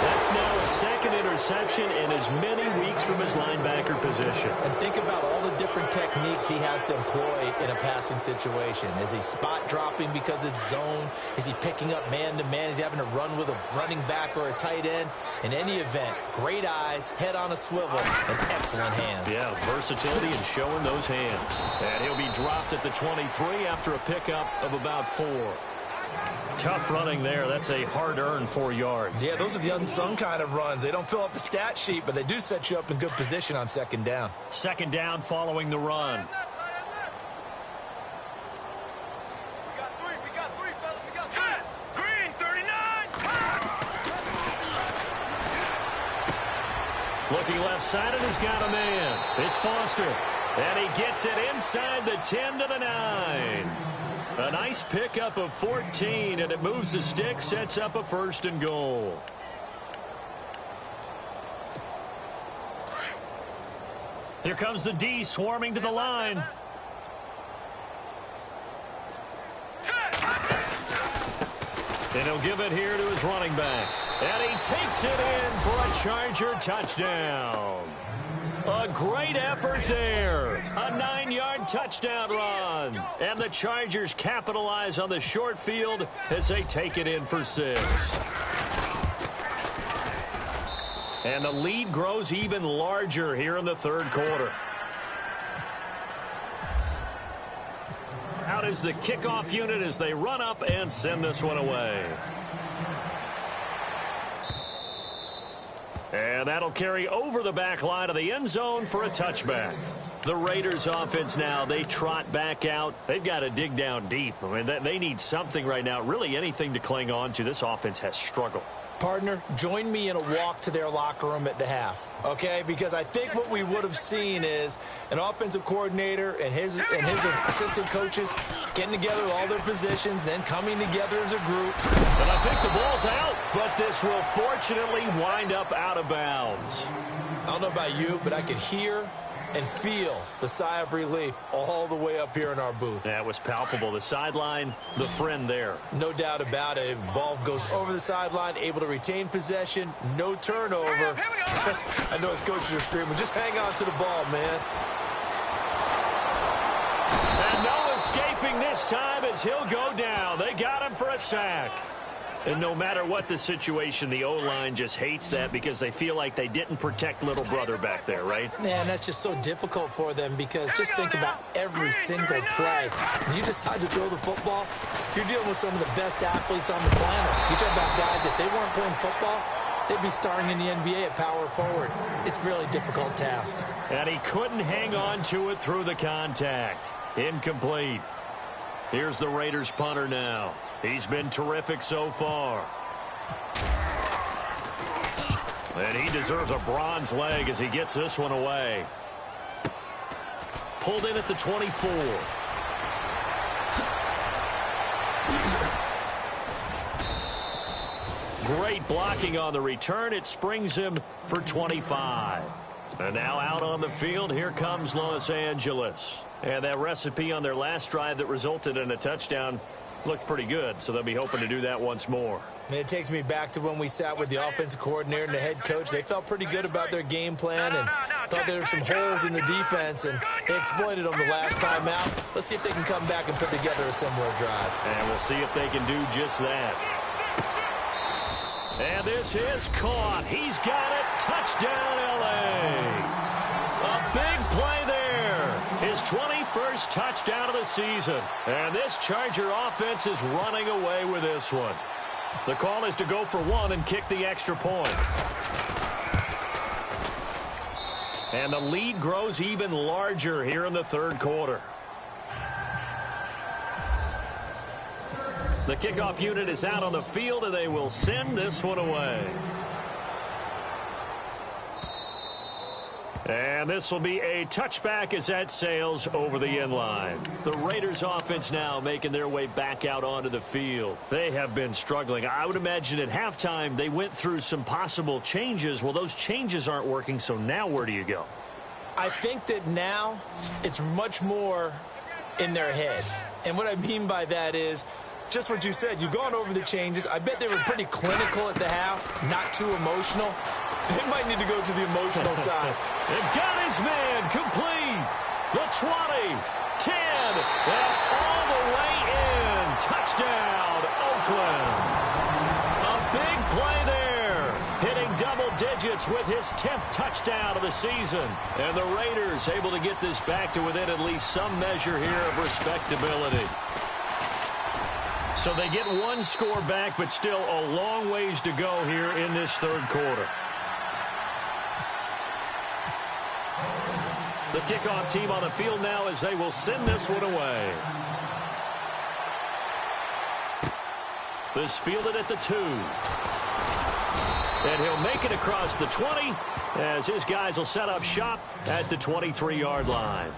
That's now a second interception in as many weeks from his linebacker position. And think about all the different techniques he has to employ in a passing situation. Is he spot dropping because it's zone? Is he picking up man-to-man? Is he having to run with a running back or a tight end? In any event, great eyes, head on a swivel, and excellent hands. Yeah, versatility and showing those hands. And he'll be dropped at the 23 after a pickup of about 4. Tough running there. That's a hard-earned 4 yards. Yeah, those are the unsung kind of runs. They don't fill up the stat sheet, but they do set you up in good position on second down. Second down following the run. We got three, fellas. We got three. Green, 39. Looking left-sided, he's got a man. It's Foster. And he gets it inside the 10 to the 9. A nice pickup of 14, and it moves the stick, sets up a 1st and goal. Here comes the D swarming to the line. And he'll give it here to his running back. And he takes it in for a Charger touchdown. A great effort there. A 9-yard touchdown run. And the Chargers capitalize on the short field as they take it in for 6. And the lead grows even larger here in the 3rd quarter. Out is the kickoff unit as they run up and send this one away. And that'll carry over the back line of the end zone for a touchback. The Raiders offense now, they trot back out. They've got to dig down deep. I mean, they need something right now, really anything to cling on to. This offense has struggled. Partner, join me in a walk to their locker room at the half, okay? Because I think what we would have seen is an offensive coordinator and his assistant coaches getting together with all their positions, then coming together as a group. And I think the ball's out, but this will fortunately wind up out of bounds. I don't know about you, but I could hear and feel the sigh of relief all the way up here in our booth. That was palpable. The sideline, the friend there. No doubt about it. Ball goes over the sideline, able to retain possession, no turnover. I know his coaches are screaming, just hang on to the ball, man. And no escaping this time as he'll go down. They got him for a sack. And no matter what the situation, the O-line just hates that because they feel like they didn't protect little brother back there, right? Man, that's just so difficult for them because just think about every single play. When you decide to throw the football, you're dealing with some of the best athletes on the planet. You talk about guys, if they weren't playing football, they'd be starring in the NBA at power forward. It's a really difficult task. And he couldn't hang on to it through the contact. Incomplete. Here's the Raiders punter now. He's been terrific so far. And he deserves a bronze leg as he gets this one away. Pulled in at the 24. Great blocking on the return. It springs him for 25. And now out on the field, here comes Los Angeles. And that recipe on their last drive that resulted in a touchdown looked pretty good, so they'll be hoping to do that once more. And it takes me back to when we sat with the offensive coordinator and the head coach. They felt pretty good about their game plan and thought there were some holes in the defense, and they exploited them the last time out. Let's see if they can come back and put together a similar drive. And we'll see if they can do just that. And this is caught. He's got it. Touchdown, L.A. A big play there. His 21st touchdown of the season. And this Charger offense is running away with this one. The call is to go for one and kick the extra point. And the lead grows even larger here in the third quarter. The kickoff unit is out on the field, and they will send this one away. And this will be a touchback as that sails over the end line. The Raiders offense now making their way back out onto the field. They have been struggling. I would imagine at halftime they went through some possible changes. Well, those changes aren't working, so now where do you go? I think that now it's much more in their head. And what I mean by that is just what you said. You've gone over the changes. I bet they were pretty clinical at the half, not too emotional. They might need to go to the emotional side. It got his man complete. The 20, 10, and all the way in. Touchdown, Oakland. A big play there. Hitting double digits with his 10th touchdown of the season. And the Raiders able to get this back to within at least some measure here of respectability. So they get one score back, but still a long ways to go here in this third quarter. The kickoff team on the field now as they will send this one away. This fielded at the 2. And he'll make it across the 20 as his guys will set up shop at the 23-yard line.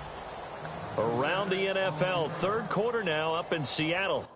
Around the NFL, third quarter now up in Seattle.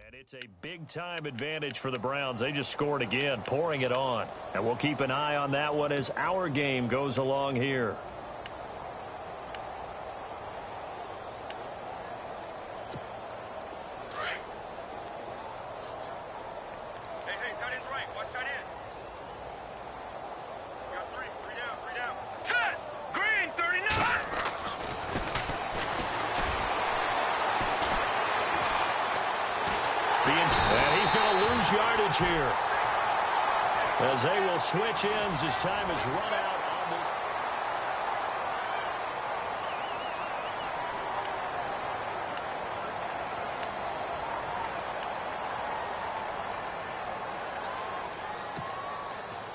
And it's a big-time advantage for the Browns. They just scored again, pouring it on. And we'll keep an eye on that one as our game goes along here. Hey, tight end's right. Watch tight end. You got three down. Set! Green, 39! And he's going to lose yardage here as they will switch ends. His time is run out on this.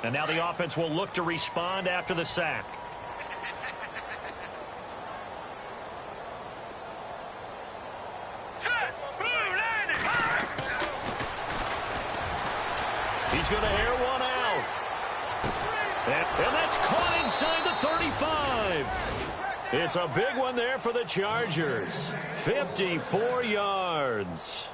And now the offense will look to respond after the sack. He's going to air one out. And that's caught inside the 35. It's a big one there for the Chargers. 54 yards.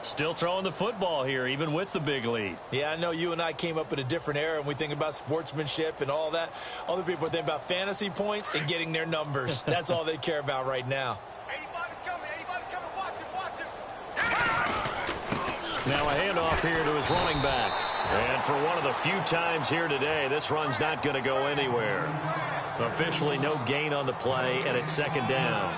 Still throwing the football here, even with the big lead. Yeah, I know you and I came up in a different era, and we think about sportsmanship and all that. Other people think about fantasy points and getting their numbers. That's all they care about right now. 85 is coming. Watch him. Now a handoff here to his running back. And for one of the few times here today, this run's not going to go anywhere. Officially no gain on the play, and it's second down.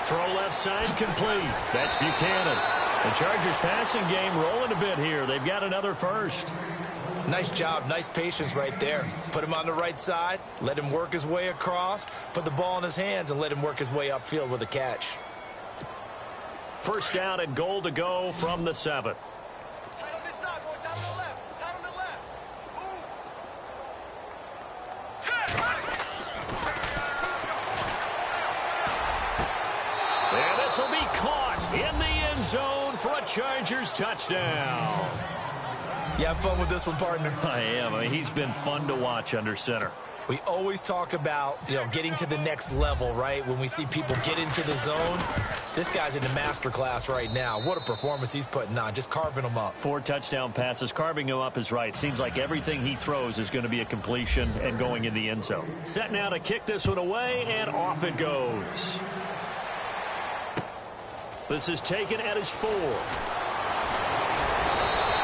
Throw left side complete. That's Buchanan. The Chargers passing game rolling a bit here. They've got another first. Nice job. Nice patience right there. Put him on the right side. Let him work his way across. Put the ball in his hands and let him work his way upfield with a catch. First down and goal to go from the 7. Tight on this side, boys. Down on the left. Tight on And this will be caught in the end zone for a Chargers touchdown. You have fun with this one, partner? I am. I mean, he's been fun to watch under center. We always talk about, getting to the next level, right? When we see people get into the zone, this guy's in the master class right now. What a performance he's putting on, just carving them up. 4 touchdown passes. Carving him up is right. Seems like everything he throws is going to be a completion and going in the end zone. Set now to kick this one away, and off it goes. This is taken at his 4.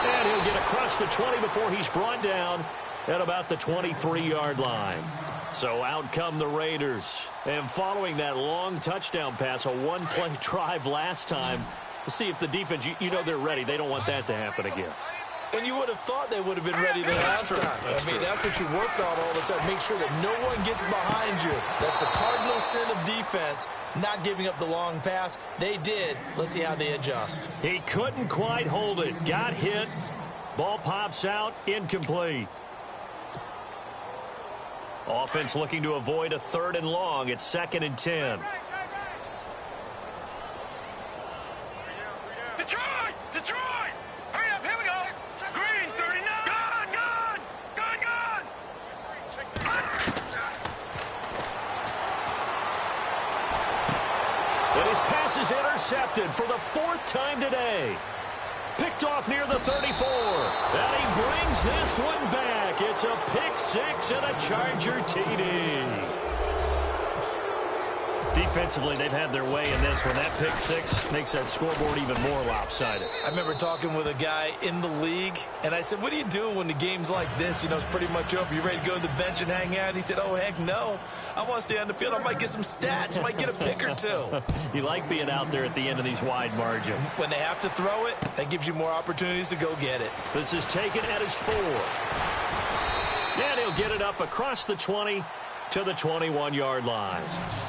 And he'll get across the 20 before he's brought down at about the 23-yard line. So out come the Raiders. And following that long touchdown pass, a one-play drive last time, to see if the defense, they're ready. They don't want that to happen again. And you would have thought they would have been ready the last time. That's what you work on all the time. Make sure that no one gets behind you. That's the cardinal sin of defense, not giving up the long pass. They did. Let's see how they adjust. He couldn't quite hold it. Got hit. Ball pops out. Incomplete. Offense looking to avoid a 3rd and long. It's 2nd and 10. Detroit! Detroit! Hurry up, here we go! Green, 39! Gone! Gone! Gone! Gone! And his pass is intercepted for the 4th time today. Picked off near the 34. And he brings this one back. It's a pick 6 and a Charger TD. Defensively, they've had their way in this one. That pick 6 makes that scoreboard even more lopsided. I remember talking with a guy in the league, and I said, what do you do when the game's like this? It's pretty much over. You ready to go to the bench and hang out? And he said, oh, heck no. I want to stay on the field. I might get some stats. Might get a pick or 2. You like being out there at the end of these wide margins. When they have to throw it, that gives you more opportunities to go get it. This is taken at his 4. And he'll get it up across the 20 to the 21-yard line.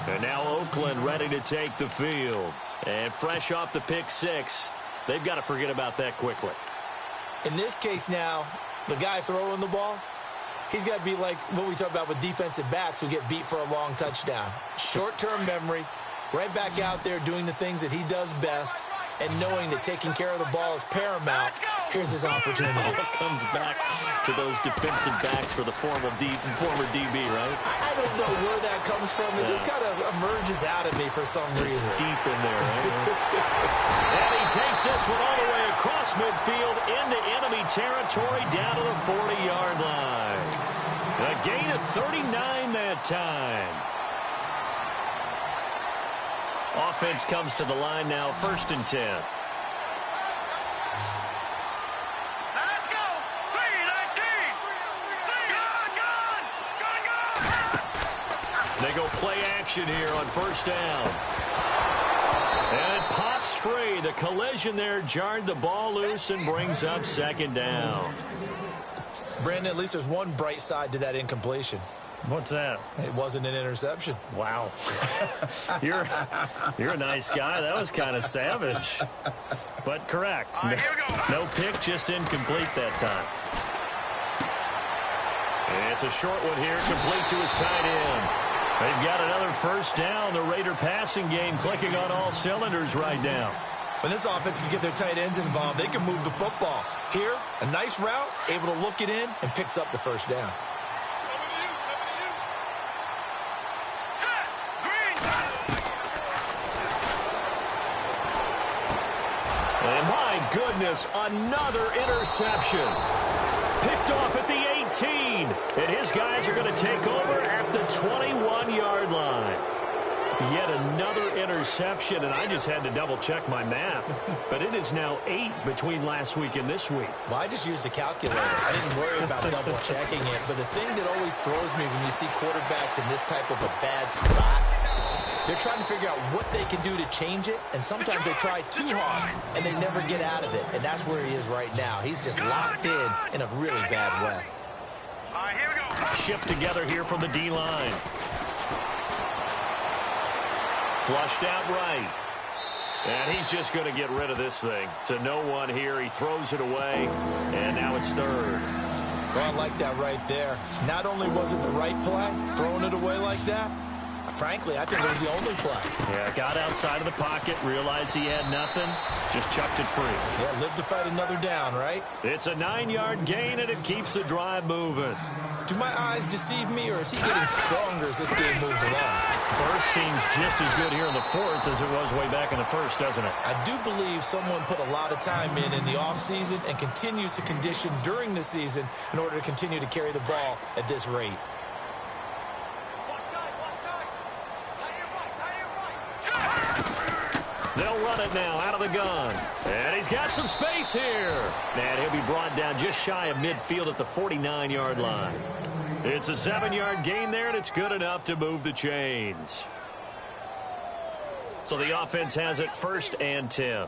And now Oakland ready to take the field. And fresh off the pick 6, they've got to forget about that quickly. In this case now, the guy throwing the ball, he's got to be like what we talk about with defensive backs who get beat for a long touchdown. Short-term memory, right back out there doing the things that he does best, and knowing that taking care of the ball is paramount. Here's his opportunity. It comes back to those defensive backs for the former DB, right? I don't know where that comes from. It just kind of emerges out of me for some reason. It's deep in there, right? And he takes this one all the way across midfield into enemy territory down to the 40-yard line. A gain of 39 that time. Offense comes to the line now, 1st and 10. Let's go! 3-19! Gone! They go play action here on 1st down. And it pops free. The collision there jarred the ball loose and brings up 2nd down. Brandon, at least there's one bright side to that incompletion. What's that? It wasn't an interception. Wow. You're a nice guy. That was kind of savage. But correct. No pick, just incomplete that time. And it's a short one here, complete to his tight end. They've got another 1st down. The Raider passing game clicking on all cylinders right now. When this offense can get their tight ends involved, they can move the football. Here, a nice route, able to look it in, and picks up the 1st down. And my goodness, another interception. Picked off at the 18. And his guys are going to take over at the 21-yard line. Yet another interception, and I just had to double-check my math. But it is now 8 between last week and this week. Well, I just used a calculator. I didn't worry about double-checking it. But the thing that always throws me when you see quarterbacks in this type of a bad spot, they're trying to figure out what they can do to change it, and sometimes they try too hard, and they never get out of it. And that's where he is right now. He's just locked in a really bad way. All right, here we go. Shift together here from the D-line. Flushed out right. And he's just going to get rid of this thing. To no one here. He throws it away, and now it's 3rd. Well, I like that right there. Not only was it the right play, throwing it away like that, frankly, I think it was the only play. Yeah, got outside of the pocket, realized he had nothing, just chucked it free. Yeah, live to fight another down, right? It's a 9-yard gain, and it keeps the drive moving. Do my eyes deceive me, or is he getting stronger as this game moves along? Burst seems just as good here in the fourth as it was way back in the first, doesn't it? I do believe someone put a lot of time in the offseason and continues to condition during the season in order to continue to carry the ball at this rate. They'll run it now out of the gun. And he's got some space here. And he'll be brought down just shy of midfield at the 49-yard line. It's a 7-yard gain there, and it's good enough to move the chains. So the offense has it 1st and 10.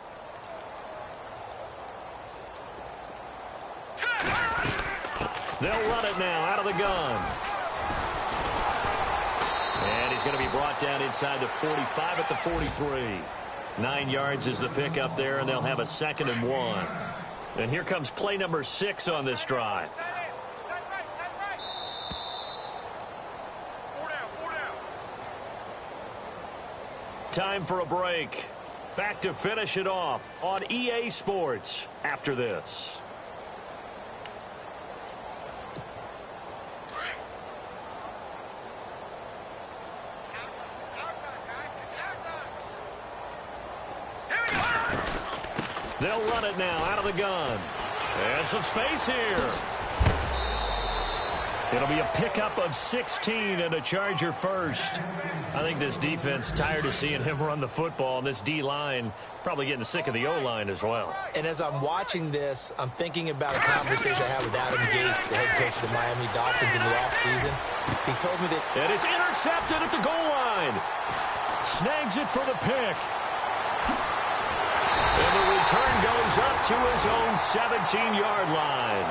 They'll run it now out of the gun. And he's going to be brought down inside the 45 at the 43. 9 yards is the pickup there, and they'll have a 2nd and 1. And here comes play number 6 on this drive. Time for a break. Back to finish it off on EA Sports after this. They'll run it now out of the gun. And some space here. It'll be a pickup of 16 and a Charger first. I think this defense tired of seeing him run the football, and this D-line probably getting sick of the O-line as well. And as I'm watching this, I'm thinking about a conversation I had with Adam Gase, the head coach of the Miami Dolphins in the offseason. He told me that... And it's intercepted at the goal line. Snags it for the pick. And the return goes up to his own 17-yard line.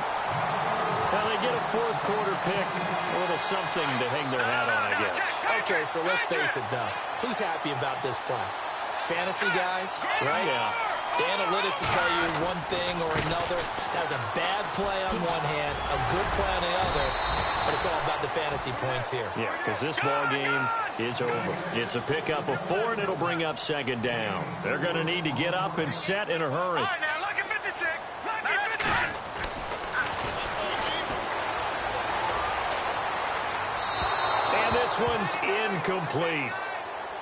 Now they get a fourth-quarter pick, a little something to hang their hat on, I guess. Okay, so let's face it, though. Who's happy about this play? Fantasy guys, right? Yeah. The analytics will tell you one thing or another. That's a bad play on one hand, a good play on the other, but it's all about the fantasy points here. Yeah, because this ball game is over. It's a pickup of 4, and it'll bring up 2nd down. They're going to need to get up and set in a hurry. All right, now, look at 56. Look at 56. And this one's incomplete.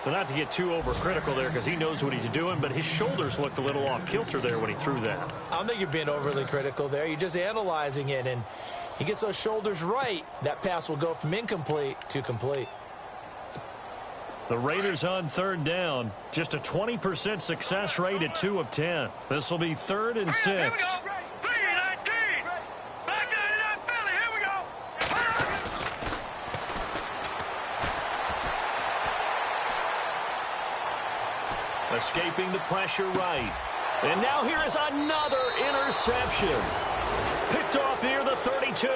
But not to get too overcritical there because he knows what he's doing, but his shoulders looked a little off kilter there when he threw that. I don't think you're being overly critical there. You're just analyzing it, and he gets those shoulders right. That pass will go from incomplete to complete. The Raiders on 3rd down. Just a 20% success rate at 2 of 10. This will be 3rd and 6. Escaping the pressure right. And now here is another interception. Picked off near the 32.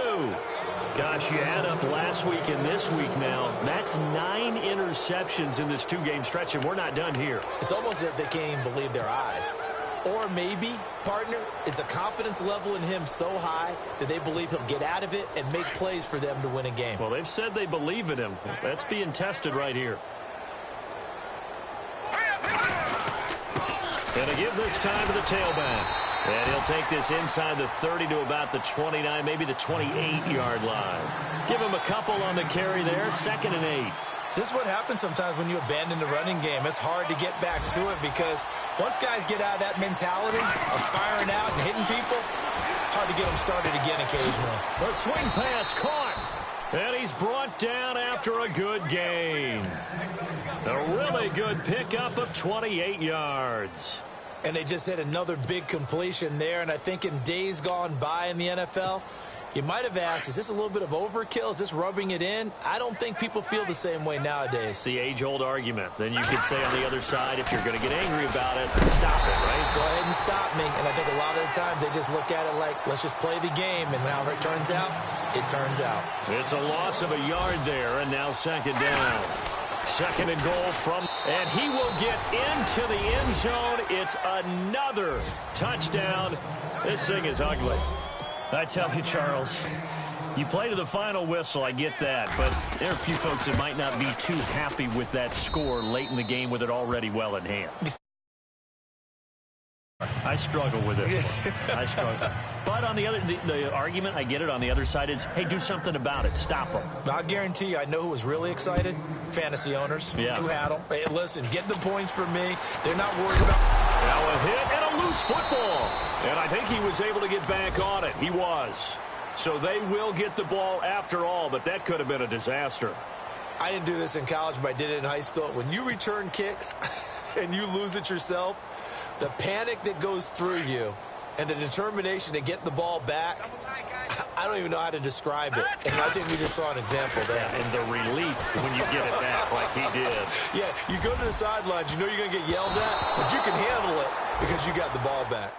Gosh, you add up last week and this week now. That's 9 interceptions in this 2-game stretch, and we're not done here. It's almost as if they can't even believe their eyes. Or maybe, partner, is the confidence level in him so high that they believe he'll get out of it and make plays for them to win a game. Well, they've said they believe in him. That's being tested right here. Gonna give this time to the tailback. And he'll take this inside the 30 to about the 29, maybe the 28-yard line. Give him a couple on the carry there, 2nd and 8. This is what happens sometimes when you abandon the running game. It's hard to get back to it because once guys get out of that mentality of firing out and hitting people, hard to get them started again occasionally. The swing pass caught. And he's brought down after a good gain. A really good pickup of 28 yards. And they just hit another big completion there. And I think in days gone by in the NFL, you might have asked, is this a little bit of overkill? Is this rubbing it in? I don't think people feel the same way nowadays. It's the age-old argument. Then you could say on the other side, if you're going to get angry about it, stop it, right? Go ahead and stop me. And I think a lot of the times they just look at it like, let's just play the game. And however it turns out, it turns out. It's a loss of a yard there, and now 2nd down. 2nd and goal from, and he will get into the end zone. It's another touchdown. This thing is ugly. I tell you, Charles, You play to the final whistle, I get that, but there are a few folks that might not be too happy with that score late in the game with it already well in hand. I struggle with it. I struggle. But on the other, the argument, I get it, on the other side is, hey, do something about it. Stop them. I guarantee you, I know who was really excited. Fantasy owners who had them. Hey, listen, get the points from me. They're not worried about... Now a hit and a loose football. And I think he was able to get back on it. He was. So they will get the ball after all, but that could have been a disaster. I didn't do this in college, but I did it in high school. When you return kicks and you lose it yourself, the panic that goes through you and the determination to get the ball back, I don't even know how to describe it. And I think we just saw an example there. Yeah, and the relief when you get it back like he did. Yeah, you go to the sidelines, you know you're going to get yelled at, but you can handle it because you got the ball back.